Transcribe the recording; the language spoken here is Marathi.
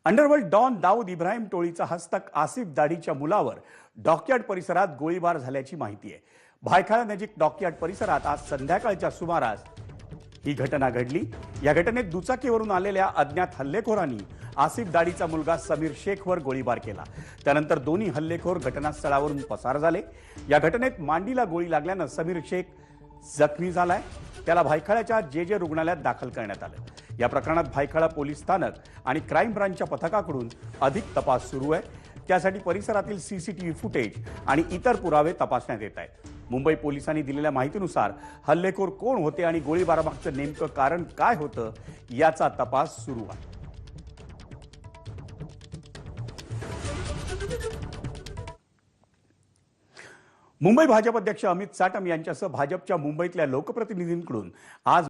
अंडरवर्ल्ड डॉन दाऊद इब्राहिम टोळीचा हस्तक आसिफ दाढीच्या मुलावर डॉकयार्ड परिसरात गोळीबार झाल्याची माहिती आहे। भायखळा नजीक डॉकयार्ड परिसरात आज संध्याकाळच्या सुमारास ही घटना घडली। या घटनेत दुचाकीवरून आलेल्या अज्ञात हल्लेखोरांनी आसिफ दाढीचा मुलगा समीर शेखवर गोळीबार केला। त्यानंतर दोन्ही हल्लेखोर घटनास्थळावरून पसार झाले। या घटनेत मांडीला गोळी लागल्याने समीर शेख जखमी झालाय। त्याला भायखळ्याच्या जे रुग्णालयात दाखल करण्यात आलं। या प्रकरणात भायखळा पोलीस स्थानक आणि क्राईम ब्रांचच्या पथकाकडून अधिक तपास सुरू आहे। त्यासाठी परिसरातील सीसीटीव्ही फुटेज आणि इतर पुरावे तपासण्यात येत आहेत। मुंबई पोलिसांनी दिलेल्या माहितीनुसार हल्लेखोर कोण होते आणि गोळीबारामागचं नेमकं कारण काय होतं याचा तपास सुरू आहे। मुंबई भाजप अध्यक्ष अमित साटम यांच्यासह भाजपच्या मुंबईतल्या लोकप्रतिनिधींकडून आज